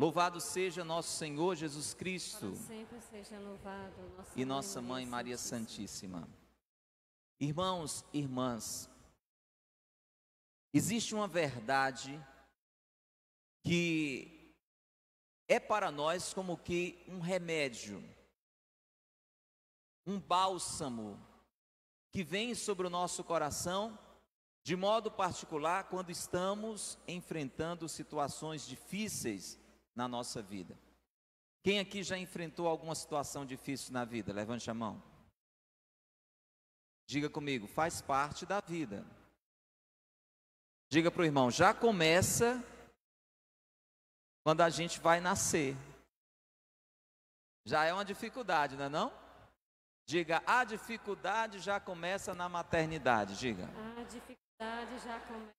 Louvado seja nosso Senhor Jesus Cristo. Para sempre seja louvado E nossa Mãe Maria Santíssima. Irmãos e irmãs, existe uma verdade que é para nós como que um remédio, um bálsamo que vem sobre o nosso coração, de modo particular quando estamos enfrentando situações difíceis na nossa vida. Quem aqui já enfrentou alguma situação difícil na vida? Levante a mão. Diga comigo, faz parte da vida. Diga para o irmão, já começa quando a gente vai nascer. Já é uma dificuldade, não é não? Diga, a dificuldade já começa na maternidade, diga. A dificuldade já começa.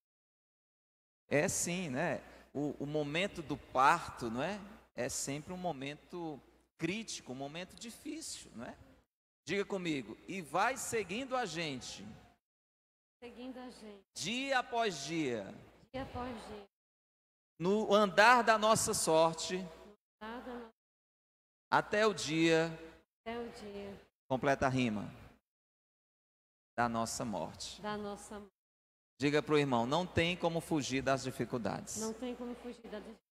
É sim, né? O momento do parto, não é? É sempre um momento crítico, um momento difícil, não é? Diga comigo, e vai seguindo a gente. Seguindo a gente. Dia após dia. Dia após dia. No andar da nossa sorte. Nada. Até o dia. Até o dia. Completa a rima. Da nossa morte. Da nossa morte. Diga para o irmão, não tem como fugir das dificuldades. Não tem como fugir das dificuldades.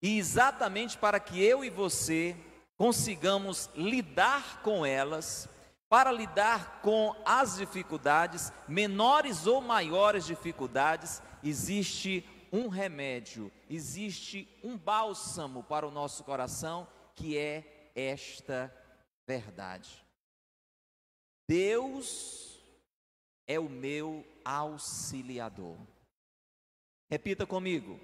E exatamente para que eu e você consigamos lidar com elas, para lidar com as dificuldades, menores ou maiores dificuldades, existe um remédio, existe um bálsamo para o nosso coração, que é esta verdade. Deus é o meu auxiliador. Repita comigo.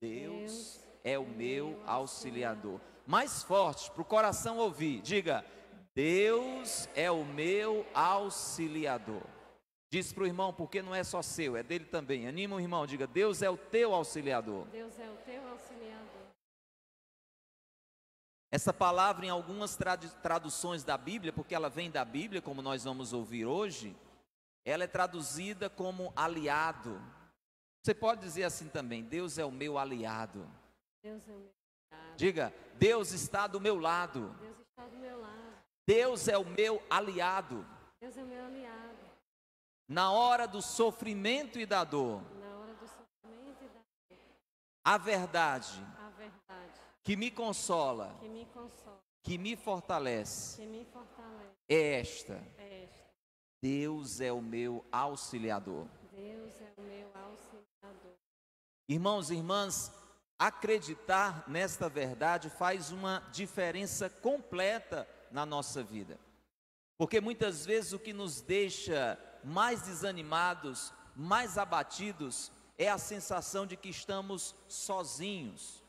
Deus é o meu auxiliador. Mais forte, para o coração ouvir. Diga, Deus é o meu auxiliador. Diz para o irmão, porque não é só seu, é dele também. Anima o irmão, diga, Deus é o teu auxiliador. Deus é o teu auxiliador. Essa palavra em algumas traduções da Bíblia, porque ela vem da Bíblia, como nós vamos ouvir hoje, ela é traduzida como aliado. Você pode dizer assim também, Deus é o meu aliado. Deus é o meu aliado. Diga, Deus está do meu lado. Deus está do meu lado. Deus é o meu aliado. Deus é o meu aliado. Na hora do sofrimento e da dor. Na hora do sofrimento e da dor. A verdade. A verdade. Que me consola. Que me consola. Que me fortalece. Que me fortalece. É esta. É esta. Deus é o meu auxiliador. Deus é o meu auxiliador. Irmãos e irmãs, acreditar nesta verdade faz uma diferença completa na nossa vida. Porque muitas vezes o que nos deixa mais desanimados, mais abatidos, é a sensação de que estamos sozinhos,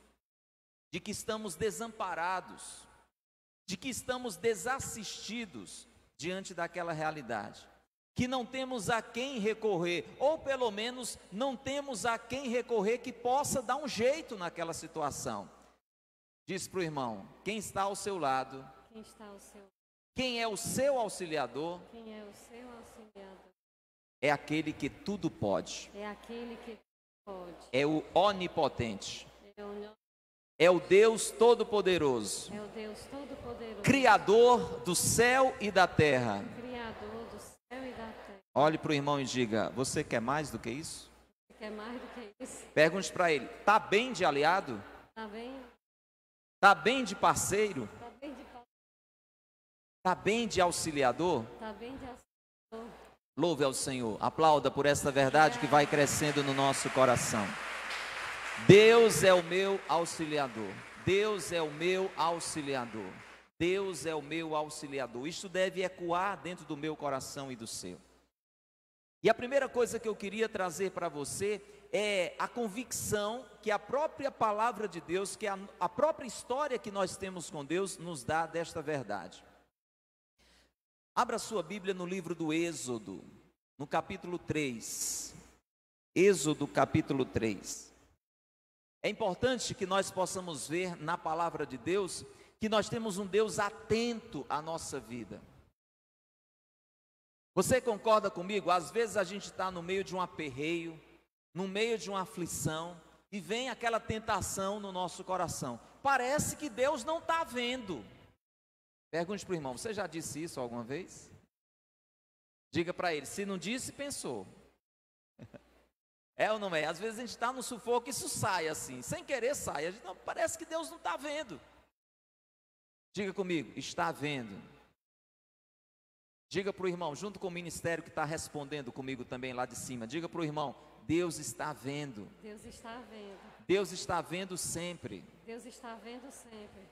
de que estamos desamparados, de que estamos desassistidos diante daquela realidade, que não temos a quem recorrer, ou pelo menos não temos a quem recorrer que possa dar um jeito naquela situação. Diz para o irmão, quem está ao seu lado, Quem está ao seu lado? quem é o seu auxiliador, Quem é o seu auxiliador? é aquele que tudo pode, É aquele que pode. é o onipotente, É é o Deus Todo-Poderoso, o Deus Todo-Poderoso. Criador do céu e da terra. Criador do céu e da terra. Olhe para o irmão e diga, você quer mais do que isso? Você quer mais do que isso? Pergunte para ele, está bem de aliado? Está bem? Está bem de parceiro? Está bem de Está bem de auxiliador? Está bem de auxiliador. Louve ao Senhor, aplauda por esta verdade que vai crescendo no nosso coração. Deus é o meu auxiliador. Deus é o meu auxiliador. Deus é o meu auxiliador. Isto deve ecoar dentro do meu coração e do seu. E a primeira coisa que eu queria trazer para você é a convicção que a própria palavra de Deus, que a própria história que nós temos com Deus nos dá desta verdade. Abra sua Bíblia no livro do Êxodo, no capítulo 3. Êxodo, capítulo 3. É importante que nós possamos ver na palavra de Deus que nós temos um Deus atento à nossa vida. Você concorda comigo? Às vezes a gente está no meio de um aperreio, no meio de uma aflição, E vem aquela tentação no nosso coração. Parece que Deus não está vendo. Pergunte para o irmão, você já disse isso alguma vez? Diga para ele, se não disse, pensou. É ou não é? Às vezes a gente está no sufoco e isso sai assim, sem querer sai. A gente, não, parece que Deus não está vendo. Diga comigo, está vendo. Diga para o irmão, junto com o ministério que está respondendo comigo também lá de cima. Diga para o irmão, Deus está vendo. Deus está vendo. Deus está vendo sempre. Deus está vendo sempre.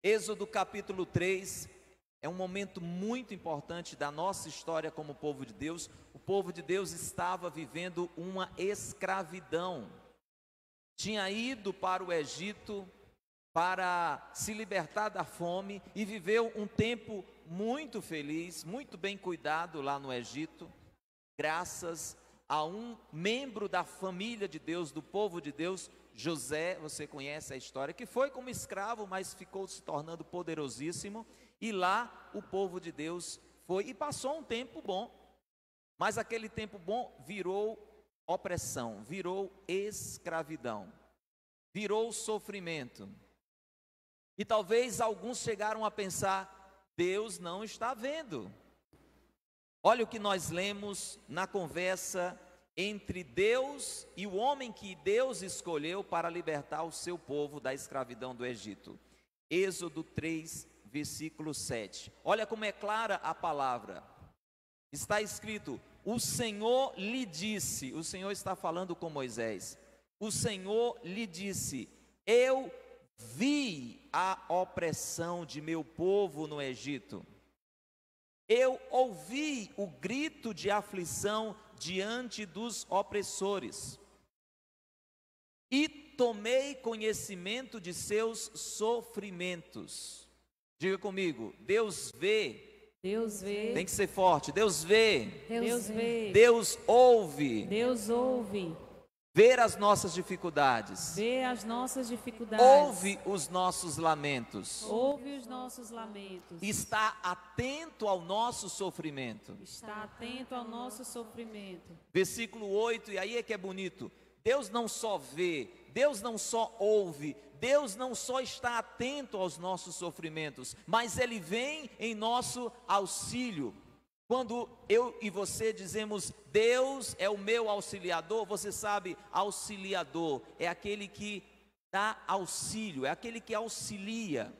Êxodo capítulo 3 é um momento muito importante da nossa história como povo de Deus. O povo de Deus estava vivendo uma escravidão. Tinha ido para o Egito para se libertar da fome e viveu um tempo muito feliz, muito bem cuidado lá no Egito, graças a um membro da família de Deus, do povo de Deus, José. Você conhece a história, que foi como escravo, mas ficou se tornando poderosíssimo, e lá o povo de Deus foi e passou um tempo bom, mas aquele tempo bom virou opressão, virou escravidão, virou sofrimento. E talvez alguns chegaram a pensar, Deus não está vendo. Olha o que nós lemos na conversa entre Deus e o homem que Deus escolheu para libertar o seu povo da escravidão do Egito. Êxodo 3, versículo 7. Olha como é clara a palavra. Está escrito, o Senhor lhe disse, o Senhor está falando com Moisés, o Senhor lhe disse, eu vi a opressão de meu povo no Egito. Eu ouvi o grito de aflição diante dos opressores. E tomei conhecimento de seus sofrimentos. Diga comigo, Deus vê. Deus vê. Tem que ser forte. Deus vê. Deus vê. Deus ouve. Deus ouve. Ver as nossas dificuldades. Vê as nossas dificuldades. Ouve os nossos lamentos. Ouve os nossos lamentos. Está atento ao nosso sofrimento. Está atento ao nosso sofrimento. Versículo 8, e aí é que é bonito. Deus não só vê, Deus não só ouve, Deus não só está atento aos nossos sofrimentos, mas Ele vem em nosso auxílio. Quando eu e você dizemos, Deus é o meu auxiliador, você sabe, auxiliador é aquele que dá auxílio, é aquele que auxilia,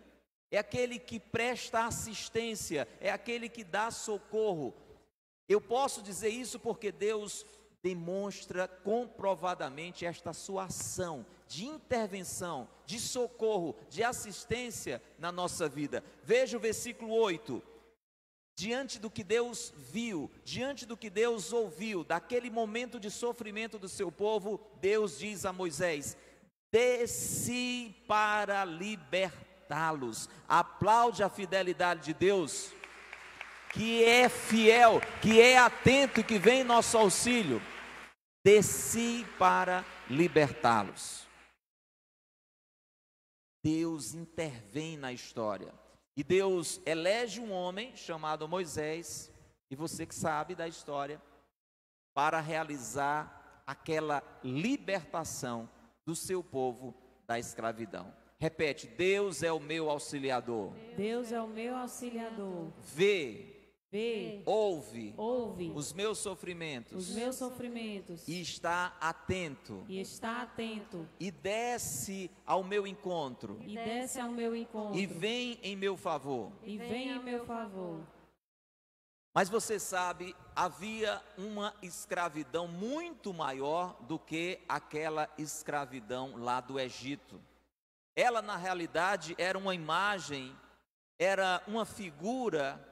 é aquele que presta assistência, é aquele que dá socorro. Eu posso dizer isso porque Deus demonstra comprovadamente esta sua ação de intervenção, de socorro, de assistência na nossa vida. Veja o versículo 8. Diante do que Deus viu, diante do que Deus ouviu, daquele momento de sofrimento do seu povo, Deus diz a Moisés, desci para libertá-los. Aplaude a fidelidade de Deus, que é fiel, que é atento, que vem em nosso auxílio. Desci para libertá-los. Deus intervém na história. E Deus elege um homem chamado Moisés, e você que sabe da história, para realizar aquela libertação do seu povo da escravidão. Repete, Deus é o meu auxiliador. Deus é o meu auxiliador. Vê, ouve os meus sofrimentos e está atento e desce ao meu encontro e vem em meu favor. Mas você sabe, havia uma escravidão muito maior do que aquela escravidão lá do Egito. Ela na realidade era uma imagem, era uma figura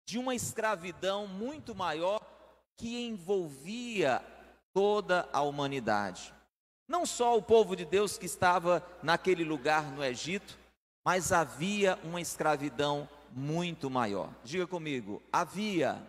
de uma escravidão muito maior que envolvia toda a humanidade. Não só o povo de Deus que estava naquele lugar no Egito, mas havia uma escravidão muito maior. Diga comigo, havia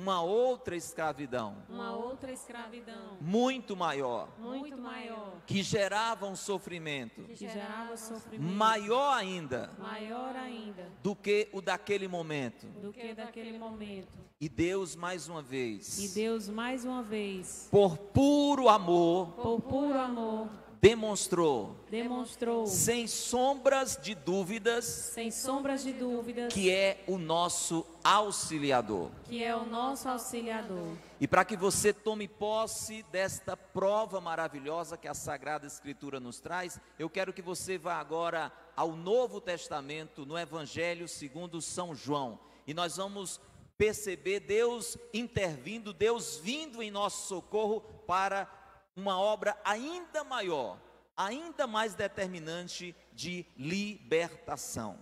uma outra escravidão, uma outra escravidão muito maior, muito maior, que gerava um sofrimento que gerava sofrimento maior ainda maior ainda do que o daquele momento. do que daquele momento. E Deus, mais uma E vez, Deus, mais uma vez, por puro amor, por puro amor, demonstrou, demonstrou, sem sombras de dúvidas, sem sombras de dúvidas, que é o nosso auxiliador. que é o nosso auxiliador. E para que você tome posse desta prova maravilhosa que a Sagrada Escritura nos traz, eu quero que você vá agora ao Novo Testamento, no Evangelho segundo São João. E nós vamos perceber Deus intervindo, Deus vindo em nosso socorro para uma obra ainda maior, ainda mais determinante de libertação.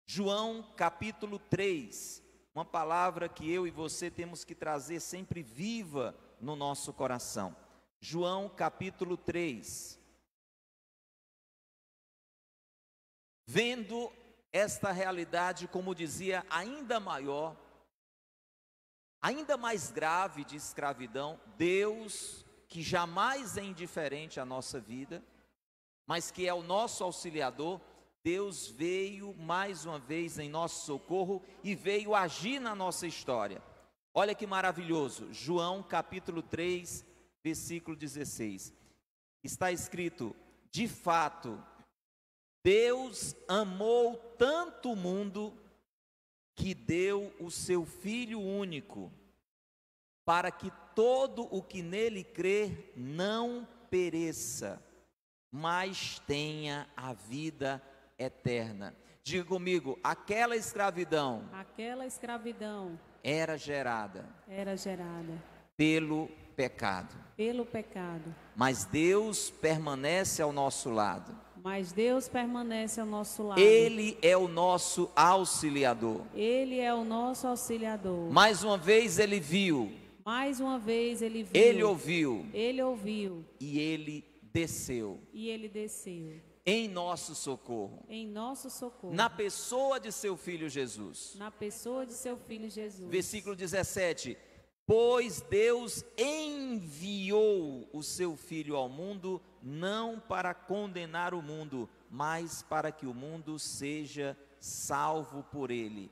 João capítulo 3, uma palavra que eu e você temos que trazer sempre viva no nosso coração. João capítulo 3. Vendo esta realidade, como dizia, ainda maior, ainda mais grave de escravidão, Deus, que jamais é indiferente à nossa vida, mas que é o nosso auxiliador, Deus veio mais uma vez em nosso socorro e veio agir na nossa história. Olha que maravilhoso, João capítulo 3, versículo 16. Está escrito: de fato, Deus amou tanto o mundo que deu o seu Filho único, para que todo o que nele crer não pereça, mas tenha a vida eterna. Diga comigo, aquela escravidão era gerada pelo pecado, mas Deus permanece ao nosso lado. Ele é o nosso auxiliador. Mais uma vez ele viu, ele ouviu e ele desceu em nosso socorro, na pessoa de seu Filho Jesus. Versículo 17: pois Deus enviou o seu Filho ao mundo, não para condenar o mundo, mas para que o mundo seja salvo por ele.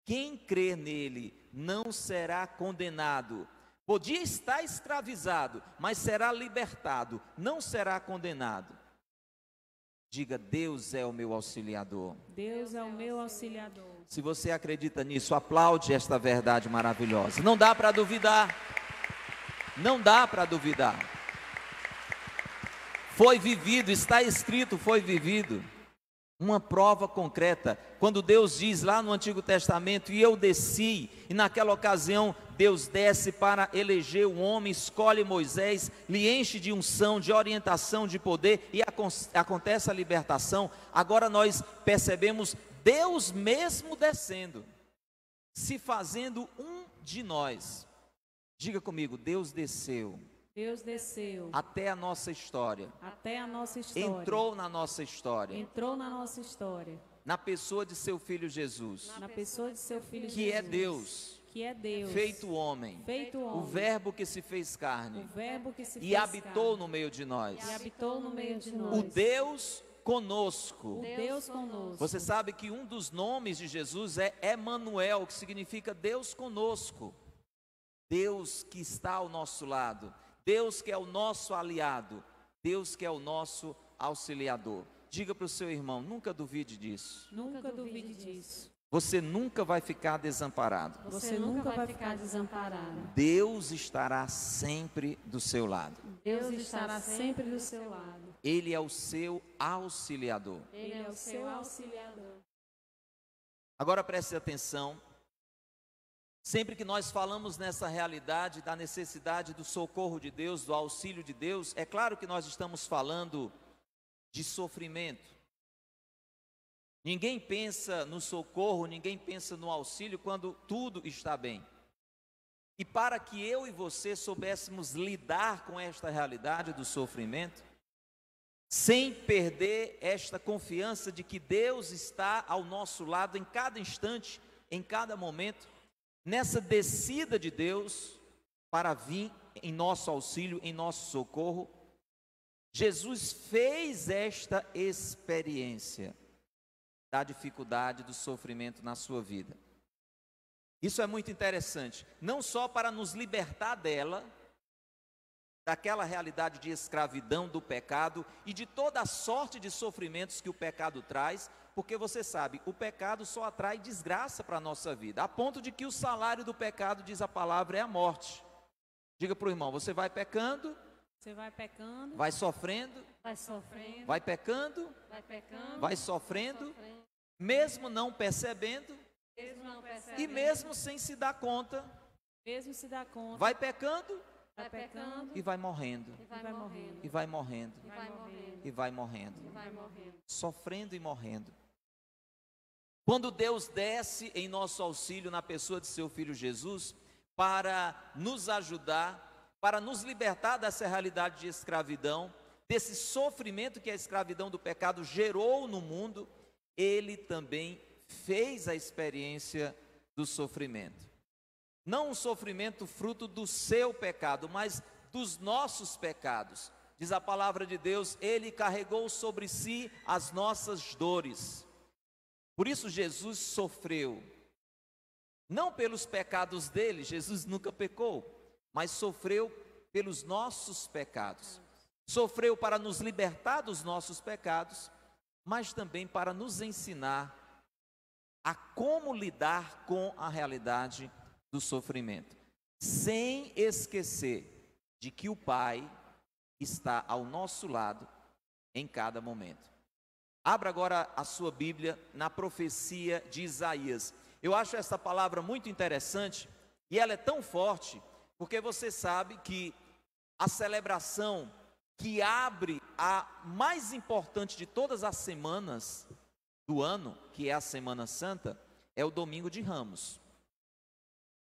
Quem crer nele não será condenado. Podia estar escravizado, mas será libertado, não será condenado. Diga, Deus é o meu auxiliador. Se você acredita nisso, aplaude esta verdade maravilhosa. Não dá para duvidar. Não dá para duvidar. Foi vivido, está escrito, foi vivido. Uma prova concreta. Quando Deus diz lá no Antigo Testamento: e eu desci, e naquela ocasião Deus desce para eleger um homem, escolhe Moisés, lhe enche de unção, de orientação, de poder, e acontece a libertação. Agora nós percebemos Deus mesmo descendo, se fazendo um de nós. Diga comigo, Deus desceu até a nossa história, entrou na nossa história, na pessoa de seu Filho Jesus, que é Deus, feito homem, o verbo que se fez carne e habitou no meio de nós, o Deus conosco. Você sabe que um dos nomes de Jesus é Emanuel, que significa Deus conosco. Deus que está ao nosso lado, Deus que é o nosso aliado, Deus que é o nosso auxiliador. Diga para o seu irmão, nunca duvide disso. Você nunca vai ficar desamparado. Deus estará sempre do seu lado. Ele é o seu auxiliador. Agora preste atenção. Sempre que nós falamos nessa realidade da necessidade do socorro de Deus, do auxílio de Deus, é claro que nós estamos falando de sofrimento. Ninguém pensa no socorro, ninguém pensa no auxílio quando tudo está bem. E para que eu e você soubéssemos lidar com esta realidade do sofrimento, sem perder esta confiança de que Deus está ao nosso lado em cada instante, em cada momento, nessa descida de Deus para vir em nosso auxílio, em nosso socorro, Jesus fez esta experiência da dificuldade, do sofrimento na sua vida. Isso é muito interessante, não só para nos libertar dela, daquela realidade de escravidão do pecado e de toda a sorte de sofrimentos que o pecado traz, porque você sabe, o pecado só atrai desgraça para a nossa vida, a ponto de que o salário do pecado, diz a palavra, é a morte. Diga para o irmão, você vai pecando, vai sofrendo, vai pecando, vai sofrendo, mesmo não percebendo, e mesmo sem se dar conta, vai pecando, e vai morrendo, e vai morrendo, e vai morrendo, sofrendo e morrendo. Quando Deus desce em nosso auxílio na pessoa de seu Filho Jesus, para nos ajudar, para nos libertar dessa realidade de escravidão, desse sofrimento que a escravidão do pecado gerou no mundo, Ele também fez a experiência do sofrimento. Não um sofrimento fruto do seu pecado, mas dos nossos pecados. Diz a palavra de Deus, Ele carregou sobre si as nossas dores. Por isso Jesus sofreu. Não pelos pecados dele, Jesus nunca pecou, mas sofreu pelos nossos pecados. Sofreu para nos libertar dos nossos pecados, mas também para nos ensinar a como lidar com a realidade do sofrimento, sem esquecer de que o Pai está ao nosso lado em cada momento. Abra agora a sua Bíblia na profecia de Isaías. Eu acho essa palavra muito interessante e ela é tão forte, porque você sabe que a celebração que abre a mais importante de todas as semanas do ano, que é a Semana Santa, é o Domingo de Ramos.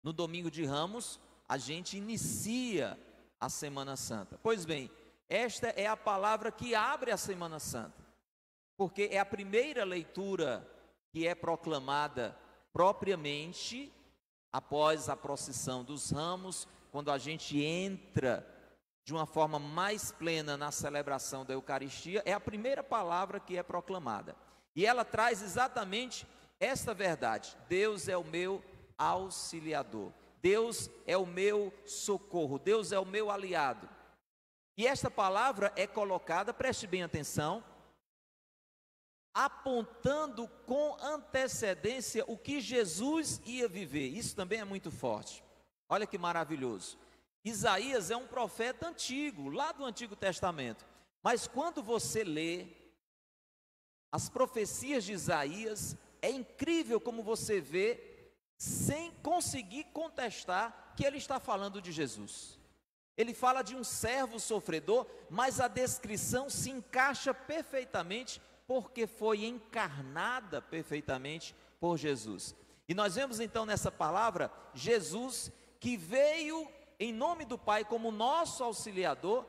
No Domingo de Ramos, a gente inicia a Semana Santa. Pois bem, esta é a palavra que abre a Semana Santa, porque é a primeira leitura que é proclamada propriamente após a procissão dos ramos, quando a gente entra de uma forma mais plena na celebração da Eucaristia, é a primeira palavra que é proclamada. E ela traz exatamente esta verdade: Deus é o meu auxiliador, Deus é o meu socorro, Deus é o meu aliado. E esta palavra é colocada, preste bem atenção, apontando com antecedência o que Jesus ia viver. Isso também é muito forte. Olha que maravilhoso. Isaías é um profeta antigo, lá do Antigo Testamento. Mas quando você lê as profecias de Isaías, é incrível como você vê, sem conseguir contestar, que ele está falando de Jesus. Ele fala de um servo sofredor, mas a descrição se encaixa perfeitamente, porque foi encarnada perfeitamente por Jesus. E nós vemos então nessa palavra, Jesus que veio em nome do Pai como nosso auxiliador,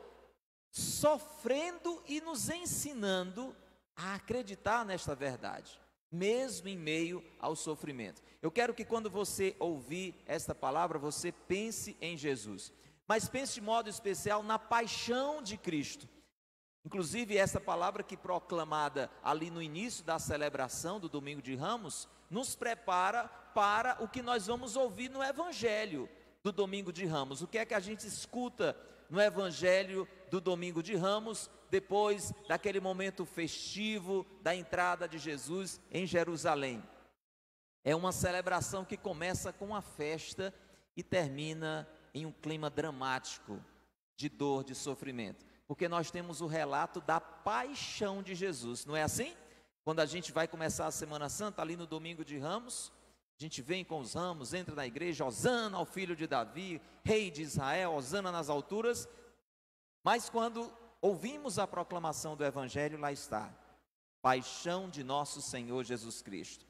sofrendo e nos ensinando a acreditar nesta verdade, mesmo em meio ao sofrimento. Eu quero que quando você ouvir esta palavra, você pense em Jesus, mas pense de modo especial na paixão de Cristo. Inclusive essa palavra que proclamada ali no início da celebração do Domingo de Ramos, nos prepara para o que nós vamos ouvir no Evangelho do Domingo de Ramos. O que é que a gente escuta no Evangelho do Domingo de Ramos, depois daquele momento festivo da entrada de Jesus em Jerusalém? É uma celebração que começa com a festa e termina em um clima dramático de dor, de sofrimento, porque nós temos o relato da paixão de Jesus, não é assim? Quando a gente vai começar a Semana Santa, ali no Domingo de Ramos, a gente vem com os ramos, entra na igreja, hosana ao filho de Davi, rei de Israel, hosana nas alturas. Mas quando ouvimos a proclamação do Evangelho, lá está, paixão de nosso Senhor Jesus Cristo.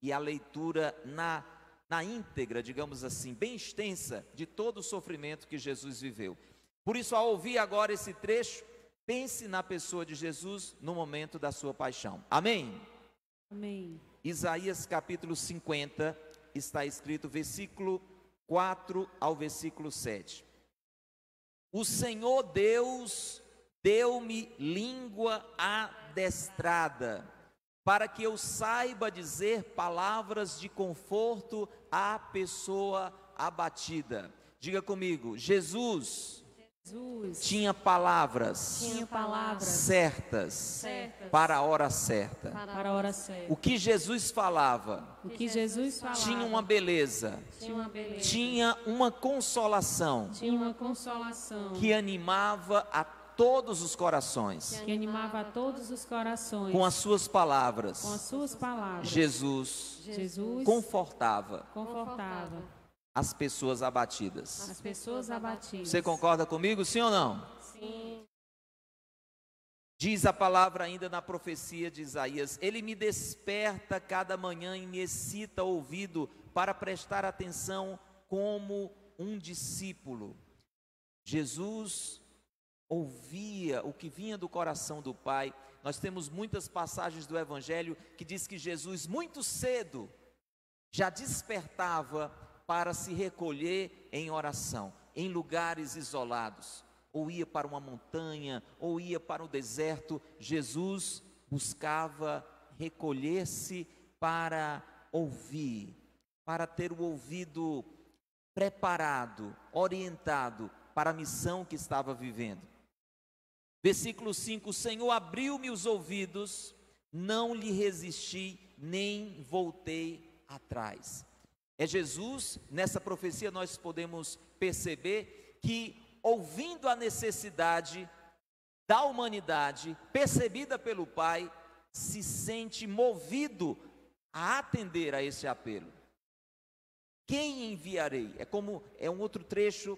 E a leitura na íntegra, digamos assim, bem extensa, de todo o sofrimento que Jesus viveu. Por isso, ao ouvir agora esse trecho, pense na pessoa de Jesus no momento da sua paixão. Amém? Amém. Isaías capítulo 50, está escrito, versículo 4 ao versículo 7. O Senhor Deus deu-me língua adestrada, para que eu saiba dizer palavras de conforto à pessoa abatida. Diga comigo, Jesus tinha palavras certas para a hora certa. Para a hora certa. O que Jesus falava O que Jesus falava tinha uma beleza, tinha uma consolação tinha uma consolação que animava a todos os corações. que animava a todos os corações. Com as suas palavras, Com as suas palavras, Jesus confortava confortava as pessoas abatidas. as pessoas abatidas. Você concorda comigo, sim ou não? Sim. Diz a palavra ainda na profecia de Isaías: Ele me desperta cada manhã e me excita o ouvido para prestar atenção como um discípulo. Jesus ouvia o que vinha do coração do Pai. Nós temos muitas passagens do Evangelho que diz que Jesus muito cedo já despertava para se recolher em oração, em lugares isolados, ou ia para uma montanha, ou ia para o deserto. Jesus buscava recolher-se para ouvir, para ter o ouvido preparado, orientado para a missão que estava vivendo. Versículo 5: O Senhor abriu-me os ouvidos, não lhe resisti, nem voltei atrás. É Jesus, nessa profecia nós podemos perceber que, ouvindo a necessidade da humanidade, percebida pelo Pai, se sente movido a atender a esse apelo. Quem enviarei? É um outro trecho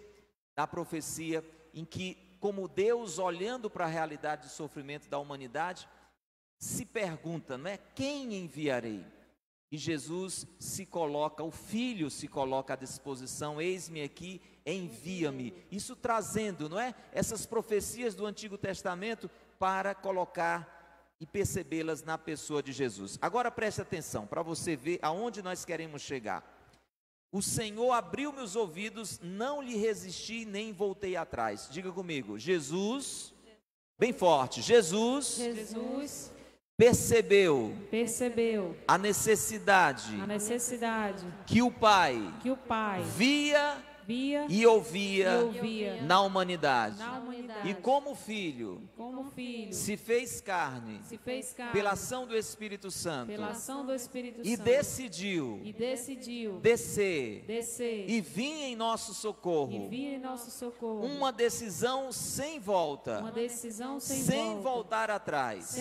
da profecia em que, como Deus, olhando para a realidade de sofrimento da humanidade, se pergunta, não é? Quem enviarei? E Jesus se coloca, o Filho se coloca à disposição: eis-me aqui, envia-me. Isso trazendo, não é? Essas profecias do Antigo Testamento para colocar e percebê-las na pessoa de Jesus. Agora preste atenção, para você ver aonde nós queremos chegar. O Senhor abriu meus ouvidos, não lhe resisti, nem voltei atrás. Diga comigo, Jesus, bem forte, Jesus percebeu a necessidade que o Pai via e ouvia na humanidade. E como Filho se fez carne pela ação do Espírito Santo e decidiu descer e vir em nosso socorro. Uma decisão sem volta, sem voltar atrás.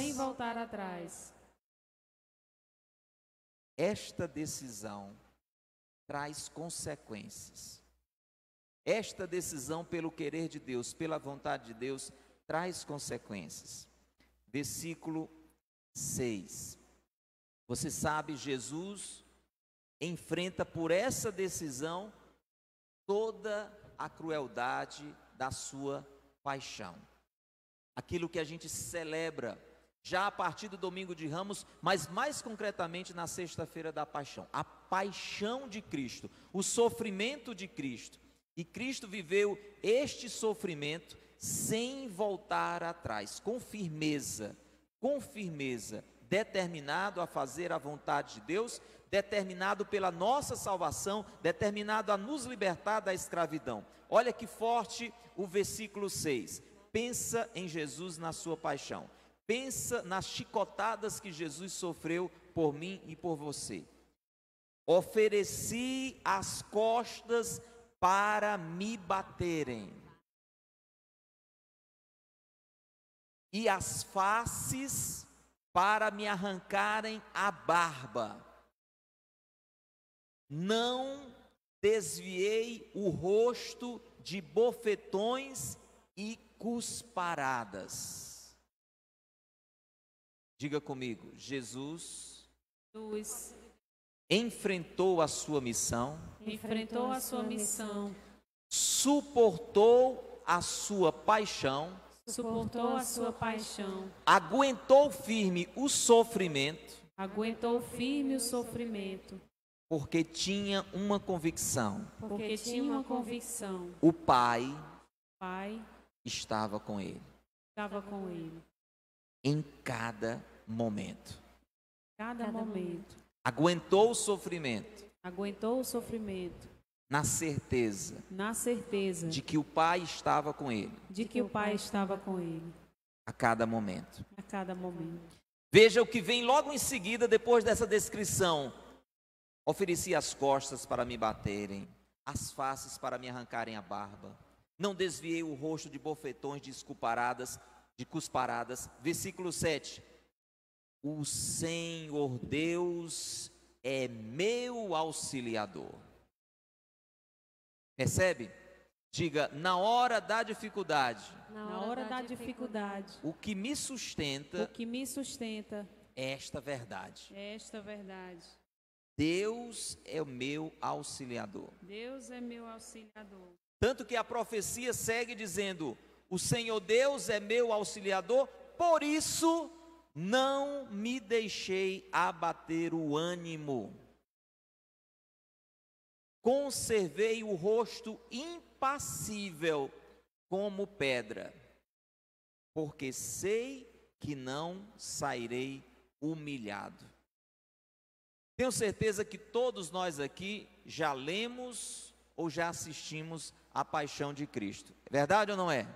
Esta decisão traz consequências. Esta decisão, pelo querer de Deus, pela vontade de Deus, traz consequências. Versículo 6. Você sabe, Jesus enfrenta por essa decisão toda a crueldade da sua paixão. Aquilo que a gente celebra já a partir do domingo de Ramos, mas mais concretamente na sexta-feira da paixão. A paixão de Cristo, o sofrimento de Cristo. E Cristo viveu este sofrimento sem voltar atrás, com firmeza, determinado a fazer a vontade de Deus, determinado pela nossa salvação, determinado a nos libertar da escravidão. Olha que forte o versículo 6. Pensa em Jesus na sua paixão. Pensa nas chicotadas que Jesus sofreu por mim e por você. Ofereci as costas para me baterem, e as faces para me arrancarem a barba. Não desviei o rosto de bofetões e cusparadas. Diga comigo, Jesus enfrentou a sua missão, suportou a sua paixão, aguentou firme o sofrimento, porque tinha uma convicção: porque tinha uma convicção. o Pai O Pai estava com ele estava com ele. em cada momento. Cada momento. Aguentou o sofrimento Aguentou o sofrimento. na certeza Na certeza de que o Pai estava com ele de que o Pai estava com ele. a cada momento. A cada momento. Veja o que vem logo em seguida, depois dessa descrição: ofereci as costas para me baterem, as faces para me arrancarem a barba. Não desviei o rosto de bofetões, de cusparadas. Versículo 7. O Senhor Deus é meu auxiliador. Percebe? Diga: na hora da dificuldade, Na hora da dificuldade, o que me o sustenta que me sustenta é esta verdade: é esta verdade. Deus é o meu auxiliador. Deus é meu auxiliador. Tanto que a profecia segue dizendo: o Senhor Deus é meu auxiliador, por isso não me deixei abater o ânimo. Conservei o rosto impassível como pedra, porque sei que não sairei humilhado. Tenho certeza que todos nós aqui já lemos ou já assistimos a Paixão de Cristo. É verdade ou não é?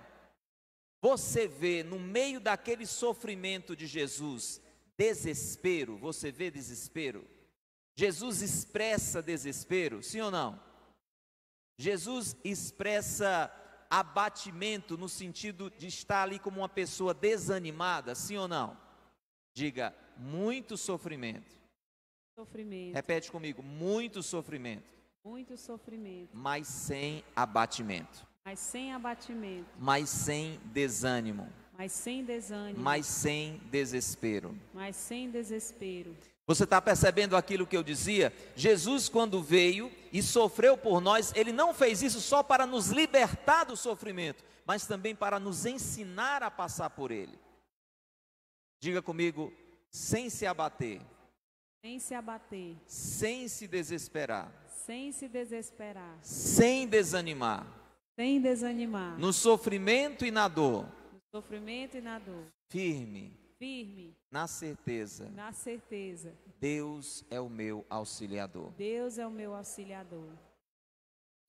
Você vê no meio daquele sofrimento de Jesus desespero, você vê desespero? Jesus expressa desespero, sim ou não? Jesus expressa abatimento no sentido de estar ali como uma pessoa desanimada, sim ou não? Diga: muito sofrimento. Sofrimento. Repete comigo: muito sofrimento. Muito sofrimento. Mas sem abatimento. Mas sem abatimento. Mas sem desânimo. Mas sem desânimo. Mas sem desespero. Mas sem desespero. Você está percebendo aquilo que eu dizia? Jesus, quando veio e sofreu por nós, Ele não fez isso só para nos libertar do sofrimento, mas também para nos ensinar a passar por ele. Diga comigo: sem se abater. Sem se abater. Sem se desesperar. Sem se desesperar. Sem desanimar. Sem desanimar. No sofrimento e na dor. No sofrimento e na dor. Firme. Firme. Na certeza. Na certeza. Deus é o meu auxiliador. Deus é o meu auxiliador.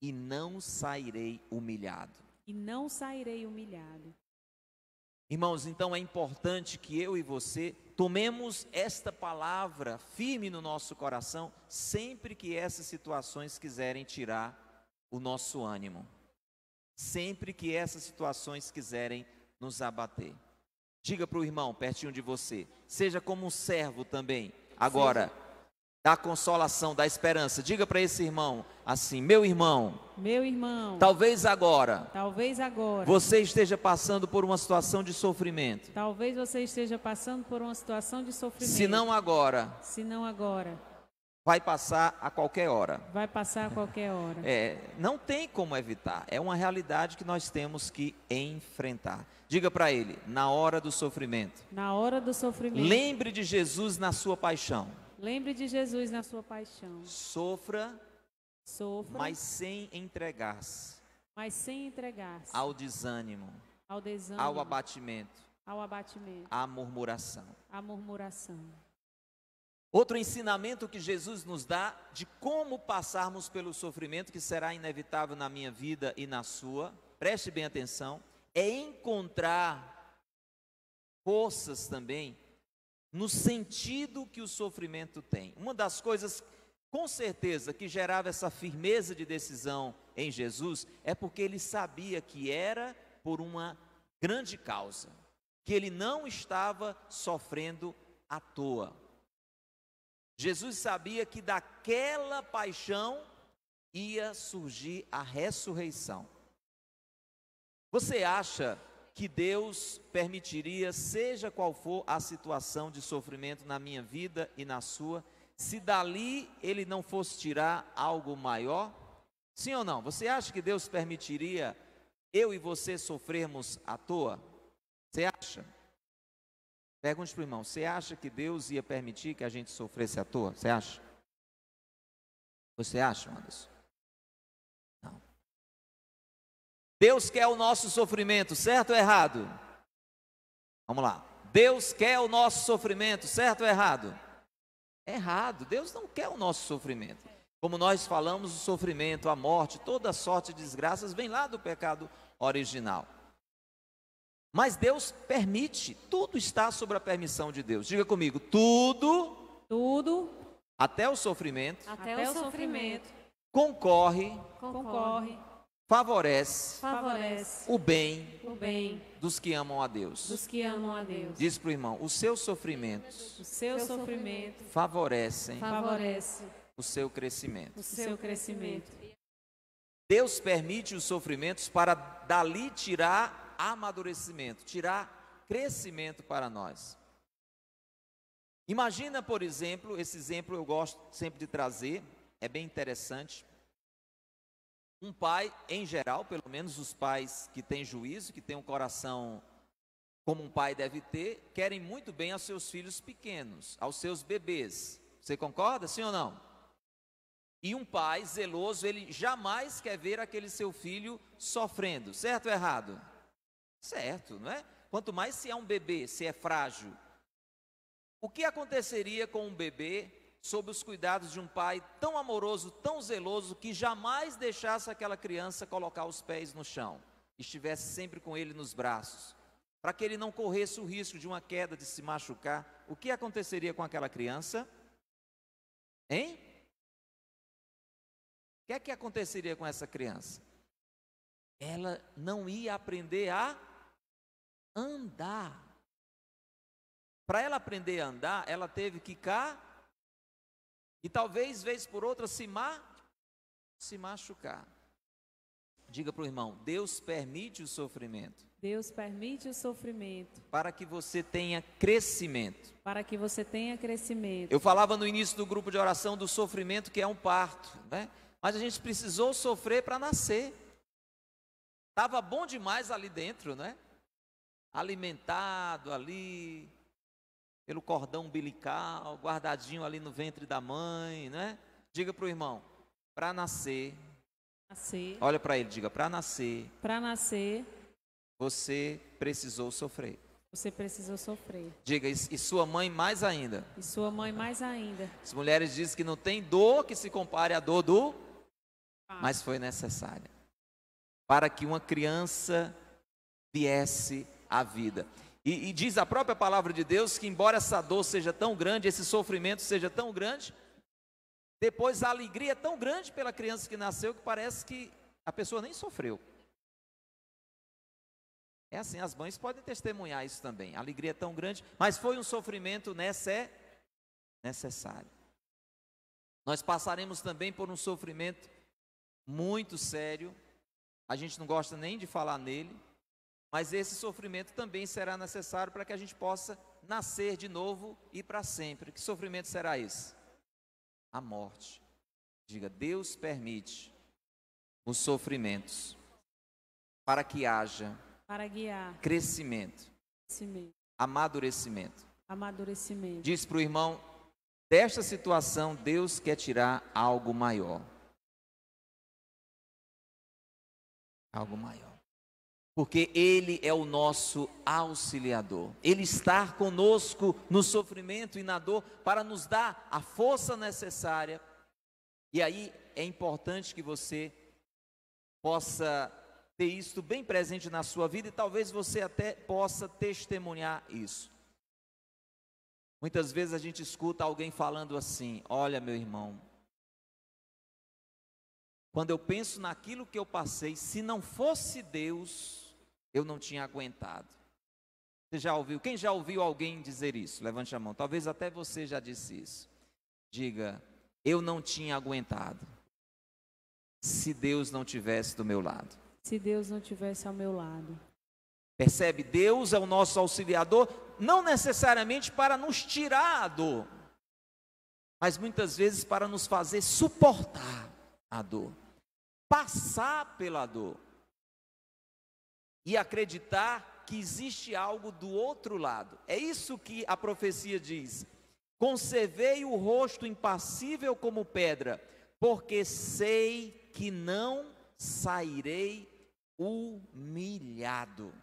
E não sairei humilhado. E não sairei humilhado. Irmãos, então é importante que eu e você tomemos esta palavra firme no nosso coração, sempre que essas situações quiserem tirar o nosso ânimo. Sempre que essas situações quiserem nos abater. Diga para o irmão pertinho de você: seja como um servo também, agora, da consolação, da esperança. Diga para esse irmão assim: meu irmão, talvez agora você esteja passando por uma situação de sofrimento. Talvez você esteja passando por uma situação de sofrimento. Se não agora, vai passar a qualquer hora. Vai passar a qualquer hora. Não tem como evitar. É uma realidade que nós temos que enfrentar. Diga para ele: na hora do sofrimento. Na hora do sofrimento. Lembre de Jesus na sua paixão. Lembre de Jesus na sua paixão. Sofra, mas sem entregar-se. Ao desânimo. Ao abatimento. À murmuração. Outro ensinamento que Jesus nos dá de como passarmos pelo sofrimento, que será inevitável na minha vida e na sua, preste bem atenção, é encontrar forças também no sentido que o sofrimento tem. Uma das coisas, com certeza, que gerava essa firmeza de decisão em Jesus, é porque ele sabia que era por uma grande causa, que ele não estava sofrendo à toa. Jesus sabia que daquela paixão ia surgir a ressurreição. Você acha que Deus permitiria, seja qual for a situação de sofrimento na minha vida e na sua, se dali Ele não fosse tirar algo maior? Sim ou não? Você acha que Deus permitiria eu e você sofrermos à toa? Você acha? Pergunte para o irmão: você acha que Deus ia permitir que a gente sofresse à toa? Você acha? Você acha, Anderson? Não. Deus quer o nosso sofrimento, certo ou errado? Vamos lá. Deus quer o nosso sofrimento, certo ou errado? Errado. Deus não quer o nosso sofrimento. Como nós falamos, o sofrimento, a morte, toda sorte de desgraças vem lá do pecado original. Mas Deus permite, tudo está sob a permissão de Deus. Diga comigo, tudo, até o sofrimento, Até o sofrimento concorre, concorre, favorece favorece o bem o bem dos que amam a Deus. dos que amam a Deus. Diz para o irmão, os seus sofrimentos O seu sofrimento favorecem favorece o seu crescimento. o seu crescimento. Deus permite os sofrimentos para dali tirar amadurecimento, tirar crescimento para nós. Imagina, por exemplo, esse exemplo eu gosto sempre de trazer, é bem interessante. Um pai, em geral, pelo menos os pais que têm juízo, que têm um coração como um pai deve ter, querem muito bem aos seus filhos pequenos, aos seus bebês. Você concorda, sim ou não? E um pai zeloso, ele jamais quer ver aquele seu filho sofrendo, certo ou errado? Certo, não é? Quanto mais se é um bebê, se é frágil. O que aconteceria com um bebê sob os cuidados de um pai tão amoroso, tão zeloso, que jamais deixasse aquela criança colocar os pés no chão, estivesse sempre com ele nos braços, para que ele não corresse o risco de uma queda, de se machucar? O que aconteceria com aquela criança? Hein? O que é que aconteceria com essa criança? Ela não ia aprender a andar. Para ela aprender a andar, ela teve que cair e talvez, vez por outra, se machucar. Diga para o irmão, Deus permite o sofrimento. Deus permite o sofrimento Para que você tenha crescimento. para que você tenha crescimento. Eu falava no início do grupo de oração do sofrimento que é um parto, né? Mas a gente precisou sofrer para nascer. Estava bom demais ali dentro, né? Alimentado ali, pelo cordão umbilical, guardadinho ali no ventre da mãe, né? Diga para o irmão, para nascer, olha para ele, diga, para nascer, você precisou sofrer. Você precisou sofrer. Diga, e sua mãe mais ainda. E sua mãe mais ainda. As mulheres dizem que não tem dor que se compare à dor do, mas foi necessária para que uma criança viesse à vida. E diz a própria palavra de Deus que embora essa dor seja tão grande, esse sofrimento seja tão grande, depois a alegria é tão grande pela criança que nasceu que parece que a pessoa nem sofreu. É assim, as mães podem testemunhar isso também. A alegria é tão grande, mas foi um sofrimento necessário. Nós passaremos também por um sofrimento muito sério. A gente não gosta nem de falar nele, mas esse sofrimento também será necessário para que a gente possa nascer de novo e para sempre. Que sofrimento será esse? A morte. Diga, Deus permite os sofrimentos para que haja Para guiar crescimento, amadurecimento. amadurecimento. Diz para o irmão, desta situação Deus quer tirar algo maior. Algo maior. Porque Ele é o nosso auxiliador. Ele está conosco no sofrimento e na dor para nos dar a força necessária. E aí é importante que você possa ter isso bem presente na sua vida e talvez você até possa testemunhar isso. Muitas vezes a gente escuta alguém falando assim: olha, meu irmão, quando eu penso naquilo que eu passei, se não fosse Deus, eu não tinha aguentado. Você já ouviu? Quem já ouviu alguém dizer isso? Levante a mão. Talvez até você já disse isso. Diga, eu não tinha aguentado se Deus não tivesse do meu lado. Se Deus não tivesse ao meu lado. Percebe? Deus é o nosso auxiliador, não necessariamente para nos tirar a dor, mas muitas vezes para nos fazer suportar a dor, passar pela dor e acreditar que existe algo do outro lado. É isso que a profecia diz: conservei o rosto impassível como pedra, porque sei que não sairei humilhado.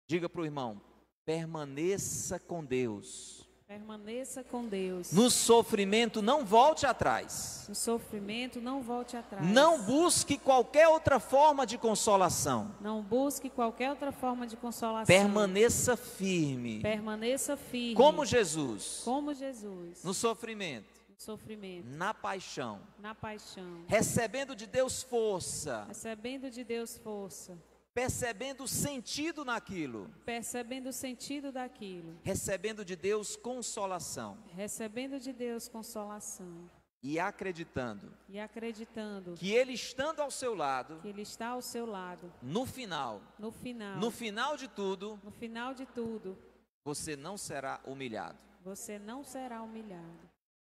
Diga para o irmão, permaneça com Deus. Permaneça com Deus. No sofrimento, não volte atrás. No sofrimento, não volte atrás. Não busque qualquer outra forma de consolação. Não busque qualquer outra forma de consolação. Permaneça firme. Permaneça firme. Como Jesus. Como Jesus. No sofrimento. No sofrimento. Na paixão. Na paixão. Recebendo de Deus força. Recebendo de Deus força. Percebendo o sentido naquilo. Percebendo o sentido daquilo. Recebendo de Deus consolação. Recebendo de Deus consolação. E acreditando. E acreditando. Que Ele estando ao seu lado. Que Ele está ao seu lado. No final. No final. No final de tudo. No final de tudo. Você não será humilhado. Você não será humilhado.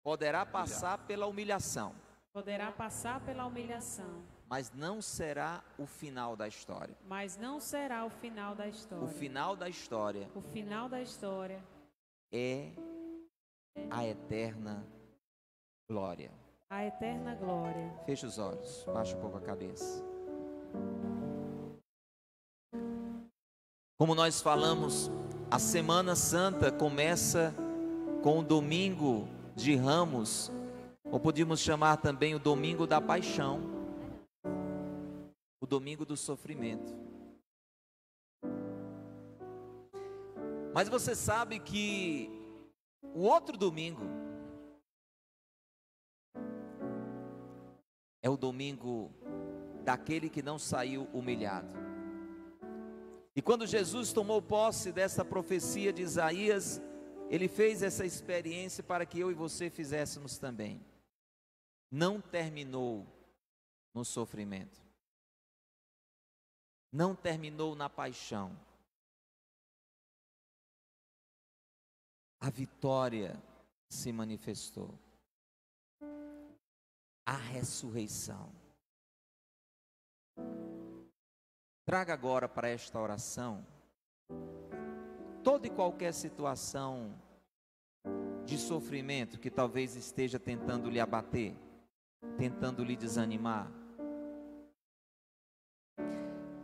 Poderá passar pela humilhação. Poderá passar pela humilhação. Mas não será o final da história. Mas não será o final da história. O final da história. O final da história é a eterna glória. A eterna glória. Feche os olhos, baixe um pouco a cabeça. Como nós falamos, a Semana Santa começa com o domingo de Ramos, ou podíamos chamar também o domingo da paixão. O domingo do sofrimento. Mas você sabe que o outro domingo é o domingo daquele que não saiu humilhado. E quando Jesus tomou posse dessa profecia de Isaías, ele fez essa experiência para que eu e você fizéssemos também. Não terminou no sofrimento. Não terminou na paixão. A vitória se manifestou. A ressurreição. Traga agora para esta oração toda e qualquer situação de sofrimento que talvez esteja tentando lhe abater, tentando lhe desanimar.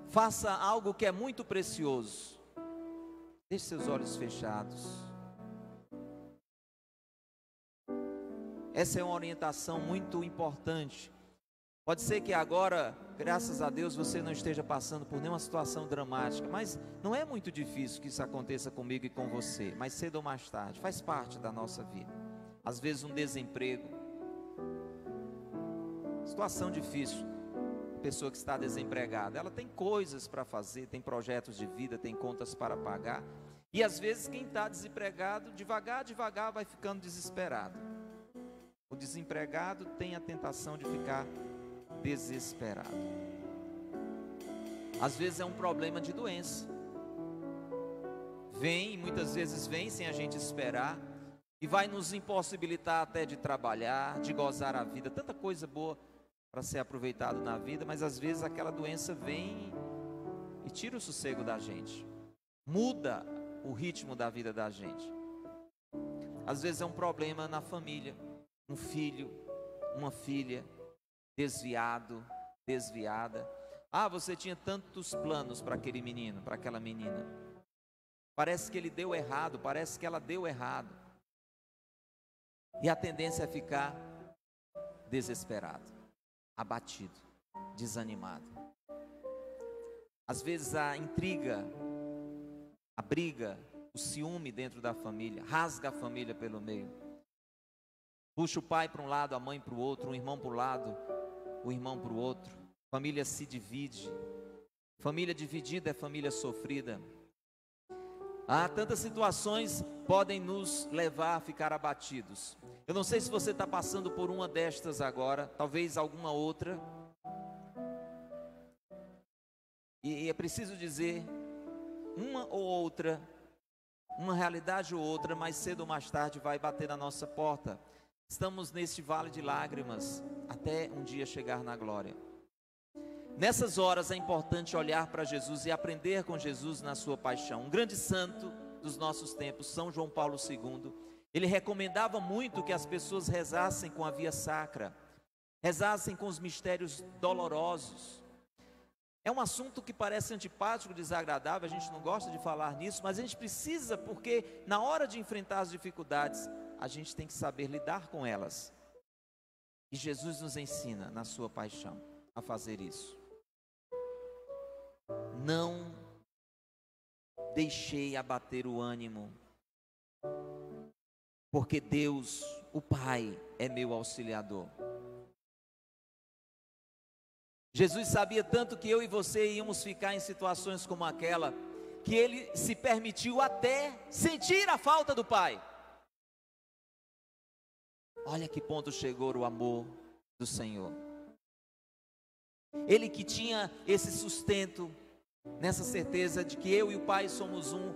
Faça algo que é muito precioso. Deixe seus olhos fechados. Essa é uma orientação muito importante. Pode ser que agora, graças a Deus, você não esteja passando por nenhuma situação dramática, mas não é muito difícil que isso aconteça comigo e com você, mais cedo ou mais tarde, faz parte da nossa vida. Às vezes um desemprego, situação difícil. Pessoa que está desempregada, ela tem coisas para fazer, tem projetos de vida, tem contas para pagar, e às vezes quem está desempregado, devagar vai ficando desesperado. O desempregado tem a tentação de ficar desesperado. Às vezes é um problema de doença, vem, muitas vezes vem sem a gente esperar, e vai nos impossibilitar até de trabalhar, de gozar a vida, tanta coisa boa para ser aproveitado na vida, mas às vezes aquela doença vem e tira o sossego da gente, muda o ritmo da vida da gente. Às vezes é um problema na família, um filho, uma filha, desviado, desviada. Ah, você tinha tantos planos para aquele menino, para aquela menina. Parece que ele deu errado, parece que ela deu errado. E a tendência é ficar desesperado, abatido, desanimado. Às vezes a intriga, a briga, o ciúme dentro da família, rasga a família pelo meio. Puxa o pai para um lado, a mãe para o outro, um irmão para um lado, o irmão para o outro. Família se divide. Família dividida é família sofrida. Há tantas situações podem nos levar a ficar abatidos. Eu não sei se você está passando por uma destas agora, talvez alguma outra. E é preciso dizer, uma ou outra, uma realidade ou outra, mais cedo ou mais tarde vai bater na nossa porta. Estamos neste vale de lágrimas até um dia chegar na glória. Nessas horas é importante olhar para Jesus e aprender com Jesus na sua paixão. Um grande santo dos nossos tempos, São João Paulo II, ele recomendava muito que as pessoas rezassem com a via sacra. rezassem com os mistérios dolorosos. É um assunto que parece antipático, desagradável, a gente não gosta de falar nisso, mas a gente precisa, porque na hora de enfrentar as dificuldades, a gente tem que saber lidar com elas. E Jesus nos ensina, na sua paixão, a fazer isso. Não deixei abater o ânimo, porque Deus, o Pai, é meu auxiliador. Jesus sabia tanto que eu e você íamos ficar em situações como aquela, que Ele se permitiu até sentir a falta do Pai. Olha que ponto chegou o amor do Senhor. Ele que tinha esse sustento, nessa certeza de que eu e o Pai somos um.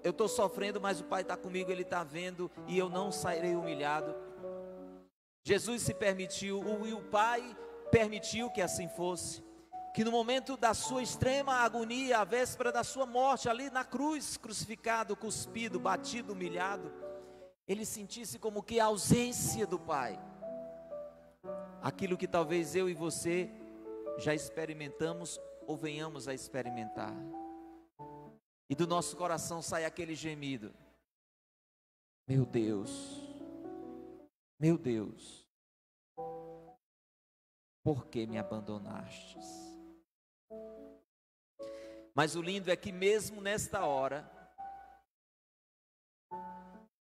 Eu estou sofrendo, mas o Pai está comigo, Ele está vendo, e eu não sairei humilhado. Jesus se permitiu, e o Pai permitiu que assim fosse, que no momento da sua extrema agonia, a véspera da sua morte, ali na cruz, crucificado, cuspido, batido, humilhado, Ele sentisse como que a ausência do Pai, aquilo que talvez eu e você já experimentamos ou venhamos a experimentar, e do nosso coração sai aquele gemido: meu Deus, por que me abandonastes? Mas o lindo é que mesmo nesta hora,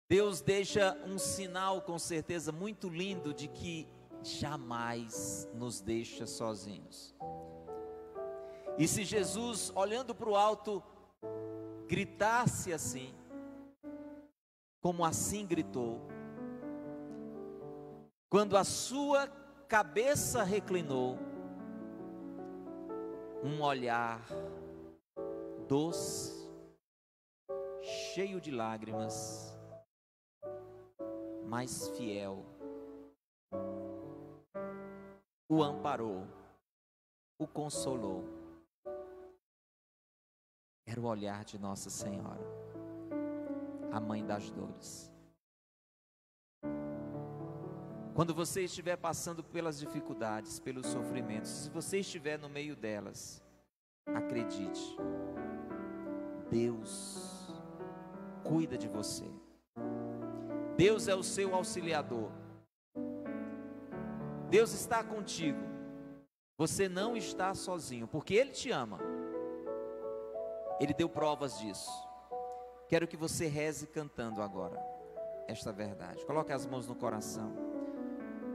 Deus deixa um sinal com certeza muito lindo de que jamais nos deixa sozinhos. E se Jesus, olhando para o alto, gritasse assim, como assim gritou, quando a sua cabeça reclinou, um olhar doce, cheio de lágrimas, mas fiel, o amparou, o consolou. Era o olhar de Nossa Senhora, a Mãe das Dores. Quando você estiver passando pelas dificuldades, pelos sofrimentos, se você estiver no meio delas, acredite, Deus cuida de você. Deus é o seu auxiliador. Deus está contigo. Você não está sozinho, porque Ele te ama. Ele deu provas disso. Quero que você reze cantando agora esta verdade. Coloque as mãos no coração.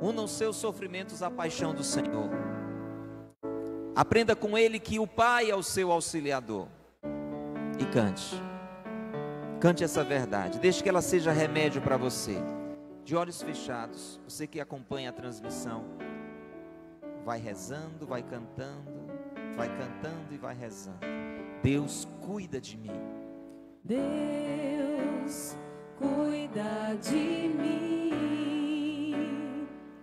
Una os seus sofrimentos à paixão do Senhor. Aprenda com Ele que o Pai é o seu auxiliador. E cante. Cante essa verdade. Deixe que ela seja remédio para você. De olhos fechados, você que acompanha a transmissão, vai rezando, vai cantando e vai rezando. Deus cuida de mim. Deus cuida de mim.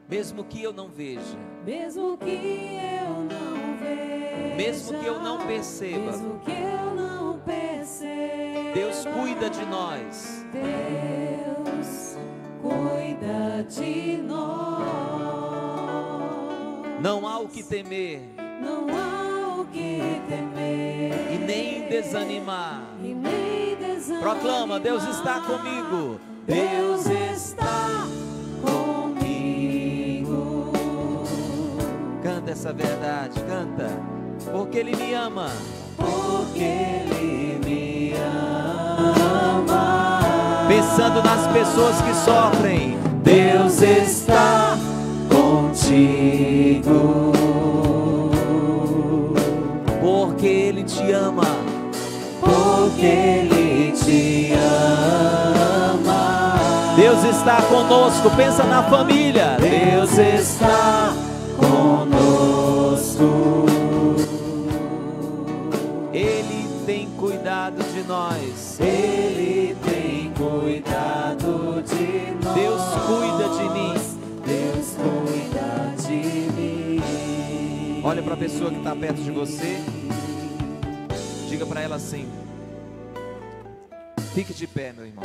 Mesmo que eu não veja, Mesmo que eu não veja, mesmo que eu não perceba, mesmo que eu não perceba, Deus cuida de nós. Deus cuida de nós. Não há o que temer, Não há o que temer e nem desanimar. e nem desanimar. Proclama: Deus está comigo. Deus está comigo. Canta essa verdade, canta. Porque Ele me ama. Porque Ele me ama. Pensando nas pessoas que sofrem, Deus está contigo. porque Ele te ama. Porque Ele te ama. Deus está conosco. Pensa na família. Deus está conosco. Ele tem cuidado de nós. Ele tem cuidado de nós. Deus cuida de mim. Deus cuida de mim. Olha para a pessoa que está perto de você. Diga para ela assim: fique de pé, meu irmão.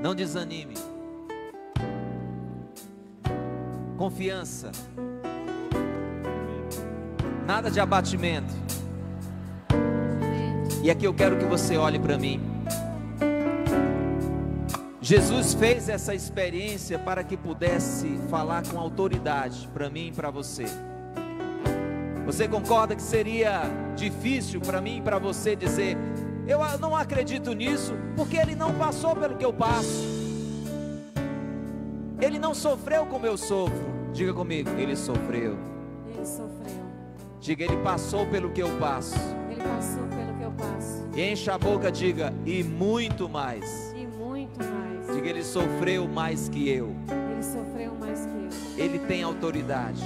Não desanime. confiança, nada de abatimento. E aqui eu quero que você olhe para mim. Jesus fez essa experiência para que pudesse falar com autoridade para mim e para você. Você concorda que seria difícil para mim e para você dizer: eu não acredito nisso, porque ele não passou pelo que eu passo, ele não sofreu como eu sofro? Diga comigo: ele sofreu. Ele sofreu. Diga: ele passou pelo que eu passo. Ele passou pelo que eu passo. E encha a boca, diga: e muito mais. E muito mais. Diga: ele sofreu mais que eu. Ele sofreu mais que eu. Ele tem autoridade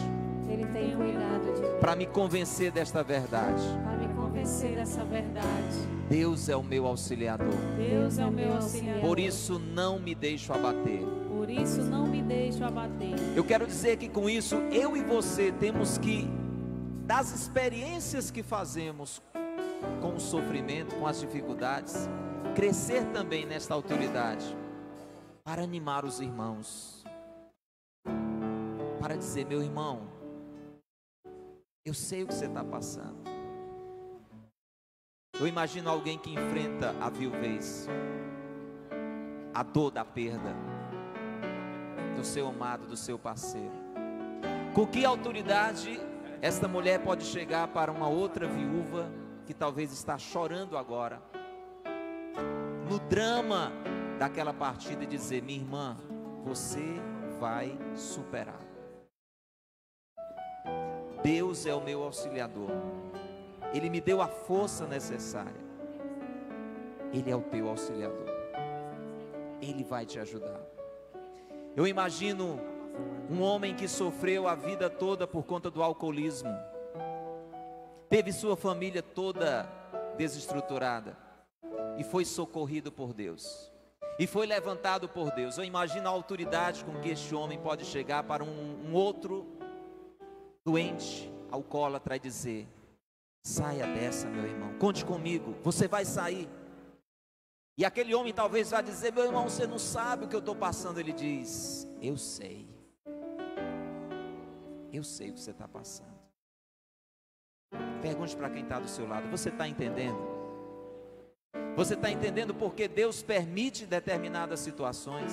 Ele tem cuidado de mim. para me convencer desta verdade. Para me convencer dessa verdade. Deus é o meu auxiliador. Deus é o meu auxiliador. Por isso não me deixo abater. Por isso não me deixo abater. Eu quero dizer que com isso eu e você temos que, das experiências que fazemos com o sofrimento, com as dificuldades, crescer também nesta autoridade para animar os irmãos, para dizer: meu irmão, eu sei o que você está passando. Eu imagino alguém que enfrenta a viuvez, a dor da perda do seu amado, do seu parceiro. Com que autoridade esta mulher pode chegar para uma outra viúva que talvez está chorando agora, no drama daquela partida, e dizer: minha irmã, você vai superar. Deus é o meu auxiliador. Ele me deu a força necessária. Ele é o teu auxiliador. Ele vai te ajudar. Eu imagino um homem que sofreu a vida toda por conta do alcoolismo, teve sua família toda desestruturada e foi socorrido por Deus, e foi levantado por Deus. Eu imagino a autoridade com que este homem pode chegar para um outro doente, alcoólatra, e dizer: saia dessa, meu irmão, conte comigo, você vai sair. E aquele homem talvez vá dizer: meu irmão, você não sabe o que eu estou passando. Ele diz: eu sei o que você está passando. Pergunte para quem está do seu lado: você está entendendo? Você está entendendo porque Deus permite determinadas situações?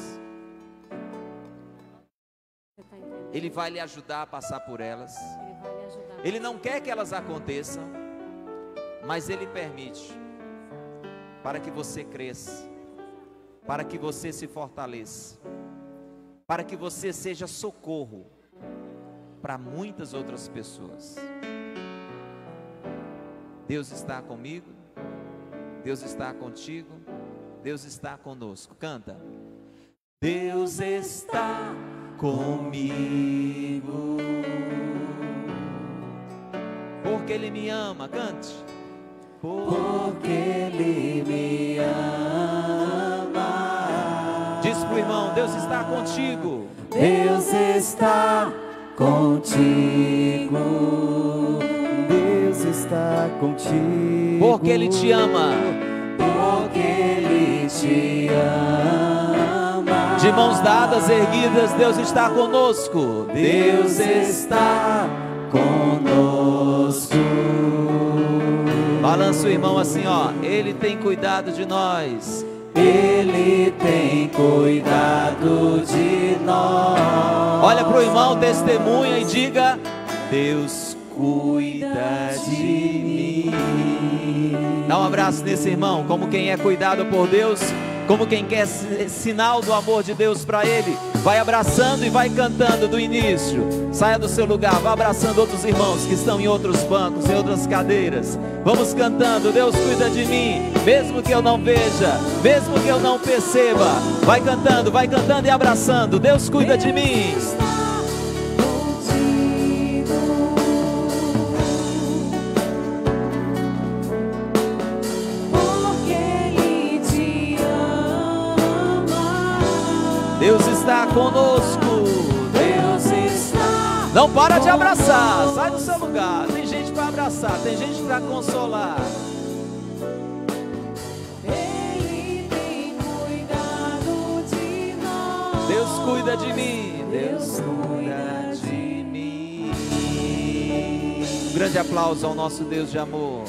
Você está entendendo? Ele vai lhe ajudar a passar por elas. Ele vai lhe ajudar. Ele não quer que elas aconteçam, mas Ele permite para que você cresça, para que você se fortaleça, para que você seja socorro para muitas outras pessoas. Deus está comigo, Deus está contigo, Deus está conosco. Canta. Deus está comigo, porque Ele me ama. Cante. Porque Ele me ama. Diz pro irmão: Deus está contigo. Deus está contigo. Deus está contigo. Porque Ele te ama. Porque Ele te ama. De mãos dadas, erguidas, Deus está conosco. Deus está conosco. Balança o irmão assim, ó: Ele tem cuidado de nós. Ele tem cuidado de nós. Olha pro irmão, testemunha e diga: Deus cuida de mim. Dá um abraço nesse irmão, como quem é cuidado por Deus, como quem quer sinal do amor de Deus para ele. Vai abraçando e vai cantando do início. Saia do seu lugar, vá abraçando outros irmãos que estão em outros bancos, em outras cadeiras. Vamos cantando: Deus cuida de mim, mesmo que eu não veja, mesmo que eu não perceba. Vai cantando e abraçando: Deus cuida de mim. Deus está conosco. Deus está. Não para de abraçar. Sai do seu lugar. Tem gente para abraçar, tem gente para consolar. Ele tem cuidado de nós. Deus cuida de mim. Deus cuida de grande aplauso ao nosso Deus de amor.